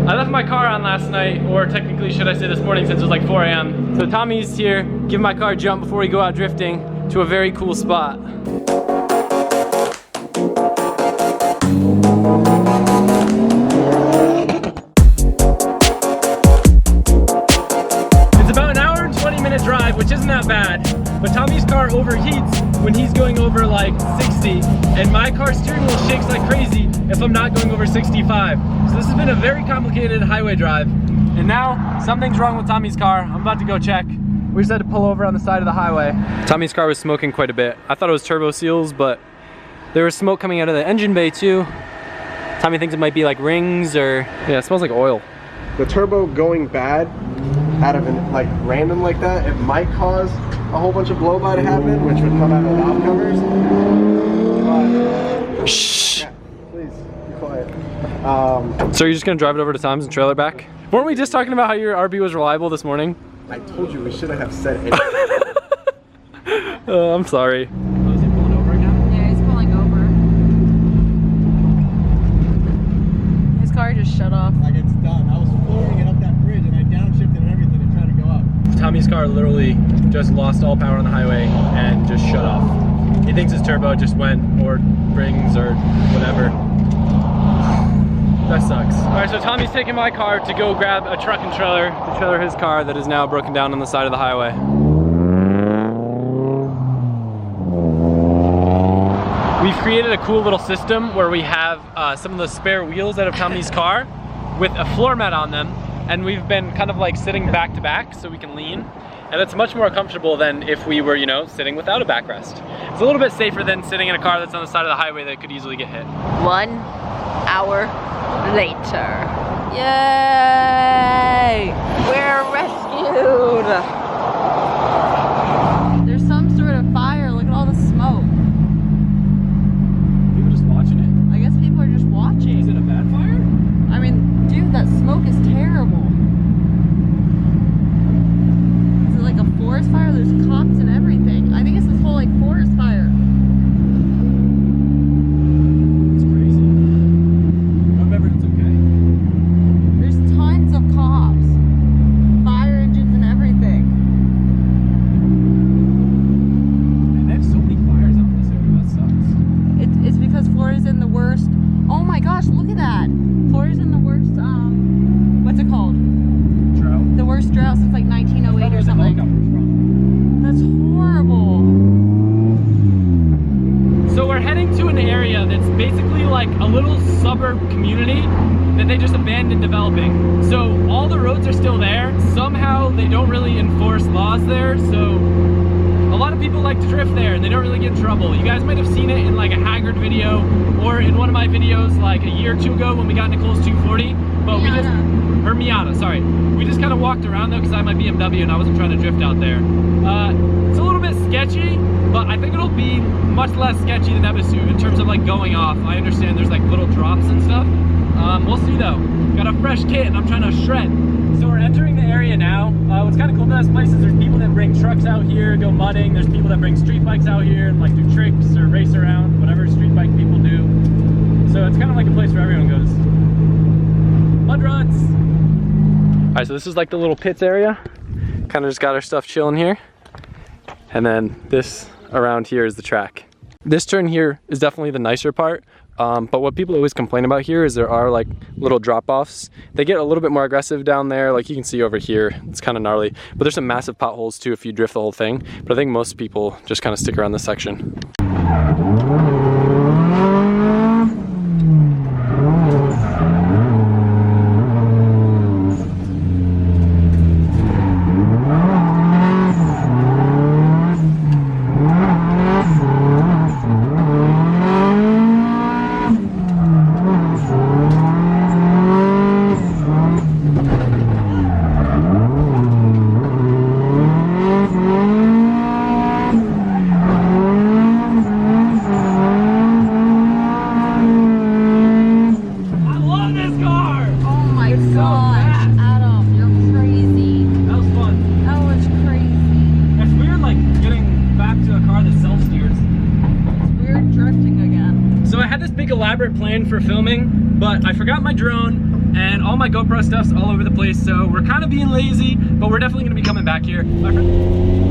I left my car on last night, or technically should I say this morning since it was like 4 a.m. So Tommy's here, give my car a jump before we go out drifting to a very cool spot. It's about an hour and 20-minute drive, which isn't that bad, but Tommy's car overheats when he's going over like 60, and my car steering wheel shakes like crazy if I'm not going over 65. So this has been a very complicated highway drive. And now something's wrong with Tommy's car. I'm about to go check. We just had to pull over on the side of the highway. Tommy's car was smoking quite a bit. I thought it was turbo seals, but there was smoke coming out of the engine bay too. Tommy thinks it might be like rings or, yeah, it smells like oil. The turbo going bad out of an, like random like that, it might cause a whole bunch of blow by to happen, which would come out of the valve covers. But, shh. Yeah, please be quiet. So you're just gonna drive it over to Tom's and trailer back? Weren't we just talking about how your RB was reliable this morning? I told you we shouldn't have said anything. I'm sorry. Oh, is he pulling over again? Yeah, he's pulling over. His car just shut off. Like it's done. I was floating it up that bridge and I downshifted and everything to try to go up. Tommy's car literally just lost all power on the highway and just shut off. He thinks his turbo just went, or rings, or whatever. That sucks. All right, so Tommy's taking my car to go grab a truck and trailer to trailer his car that is now broken down on the side of the highway. We've created a cool little system where we have some of the spare wheels out of Tommy's car with a floor mat on them, and we've been kind of like sitting back to back so we can lean, and it's much more comfortable than if we were, you know, sitting without a backrest. It's a little bit safer than sitting in a car that's on the side of the highway that could easily get hit. 1 hour later. Yay! We're rescued! There's some sort of fire. Look at all the smoke. People just watching it. I guess people are just watching. Is it a bad fire? I mean, dude, that smoke is terrible. Is it like a forest fire? There's cops and everything. I think it's this whole like forest fire. It's crazy. Remember, it's okay. There's tons of cops, fire engines and everything. And they have so many fires out in this area. That sucks. It's because Florida's in the worst. Oh my gosh, look at that. Florida's in the worst, what's it called? Drought. The worst drought since like 1908 or something. That's horrible. So we're heading to an area that's basically like a little suburb community that they just abandoned developing. So all the roads are still there. Somehow they don't really enforce laws there. So a lot of people like to drift there and they don't really get in trouble. You guys might have seen it in like a Haggard video or in one of my videos like a year or two ago when we got Nicole's 240. But we just, or Miata, sorry. We just kind of walked around though because I had my BMW and I wasn't trying to drift out there. It's a little bit sketchy, but I think it'll be much less sketchy than Ebisu in terms of like going off. I understand there's like little drops and stuff. We'll see though. Got a fresh kit and I'm trying to shred. So we're entering the area now. What's kind of cool about this place is there's people that bring trucks out here, go mudding. There's people that bring street bikes out here and like do tricks or race around, whatever street bike people do. So it's kind of like a place where everyone goes. Mud runs. All right, so this is like the little pits area. Kind of just got our stuff chilling here. And then this around here is the track. This turn here is definitely the nicer part. But what people always complain about here is there are like little drop-offs. They get a little bit more aggressive down there. Like you can see over here, it's kind of gnarly. But there's some massive potholes too if you drift the whole thing. But I think most people just kind of stick around this section. Elaborate plan for filming, but I forgot my drone and all my GoPro stuff's all over the place, so we're kind of being lazy, but we're definitely gonna be coming back here. My friend.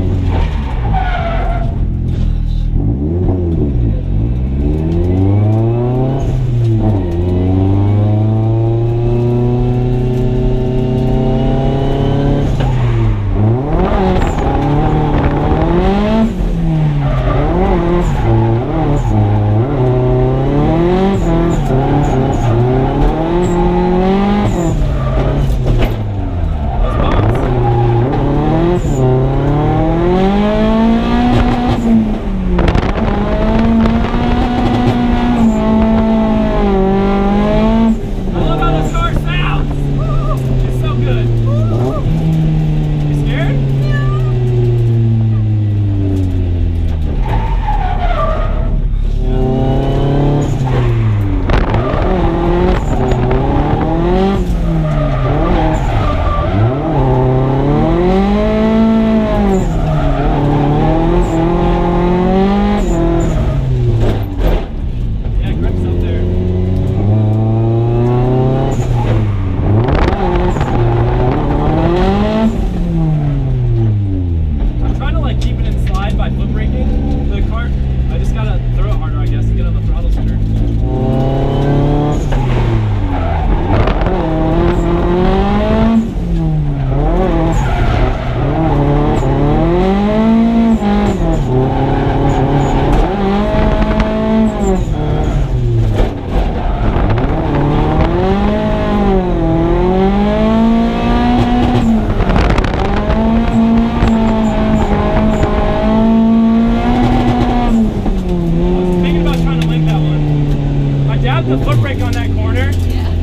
The foot brake on that corner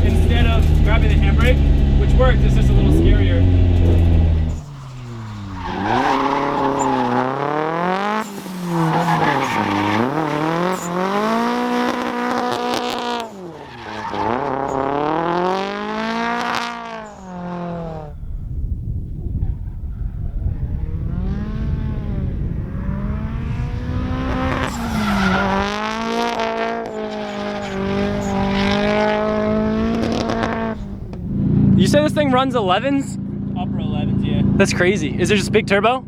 instead of grabbing the handbrake, which worked, it's just a little scarier. You said this thing runs 11s? Upper 11s, yeah. That's crazy. Is it just big turbo?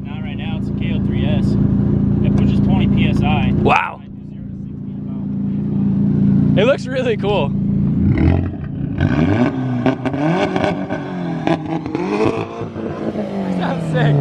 Not right now, it's a KO3S. It pushes 20 PSI. Wow. It looks really cool. Sounds sick.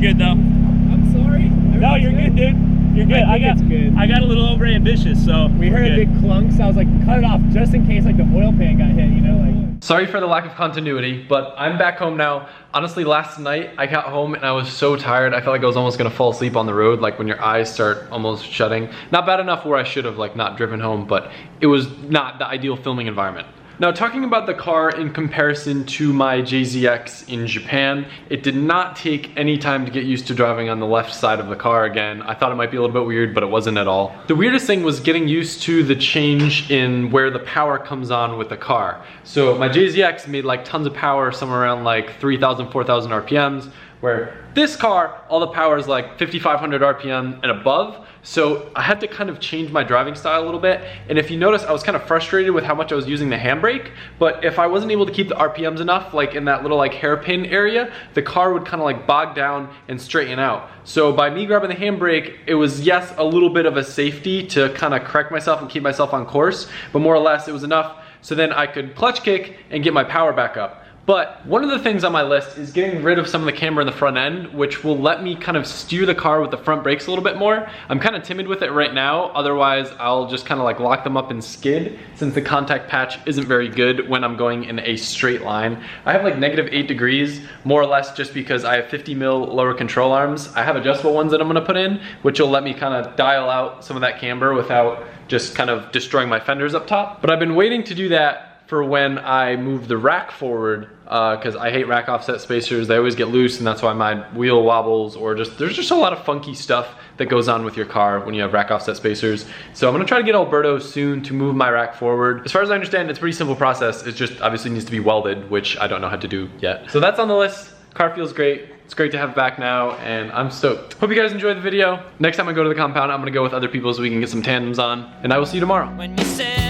Good though. I'm sorry. No, you're good, dude. You're good. I got a little over ambitious, so we heard a big clunk, so I was like, cut it off just in case like the oil pan got hit, you know, like. Sorry for the lack of continuity, but I'm back home now. Honestly, last night I got home and I was so tired. I felt like I was almost gonna fall asleep on the road, like when your eyes start almost shutting. Not bad enough where I should have like not driven home, but it was not the ideal filming environment. Now, talking about the car in comparison to my JZX in Japan, it did not take any time to get used to driving on the left side of the car again. I thought it might be a little bit weird, but it wasn't at all. The weirdest thing was getting used to the change in where the power comes on with the car. So my JZX made like tons of power, somewhere around like 3,000, 4,000 RPMs, where this car, all the power is like 5,500 RPM and above. So I had to kind of change my driving style a little bit. And if you notice, I was kind of frustrated with how much I was using the handbrake, but if I wasn't able to keep the RPMs enough, like in that little like hairpin area, the car would kind of like bog down and straighten out. So by me grabbing the handbrake, it was, yes, a little bit of a safety to kind of correct myself and keep myself on course, but more or less it was enough so then I could clutch kick and get my power back up. But one of the things on my list is getting rid of some of the camber in the front end, which will let me kind of steer the car with the front brakes a little bit more. I'm kind of timid with it right now, otherwise I'll just kind of like lock them up and skid, since the contact patch isn't very good when I'm going in a straight line. I have like -8 degrees, more or less, just because I have 50 mil lower control arms. I have adjustable ones that I'm gonna put in, which will let me kind of dial out some of that camber without just kind of destroying my fenders up top. But I've been waiting to do that for when I move the rack forward, because I hate rack offset spacers. They always get loose, and that's why my wheel wobbles, or there's just a lot of funky stuff that goes on with your car when you have rack offset spacers. So I'm gonna try to get Alberto soon to move my rack forward. As far as I understand, it's a pretty simple process. It just obviously needs to be welded, which I don't know how to do yet. So that's on the list. Car feels great. It's great to have it back now, and I'm stoked. Hope you guys enjoyed the video. Next time I go to the compound, I'm gonna go with other people so we can get some tandems on, and I will see you tomorrow. When you say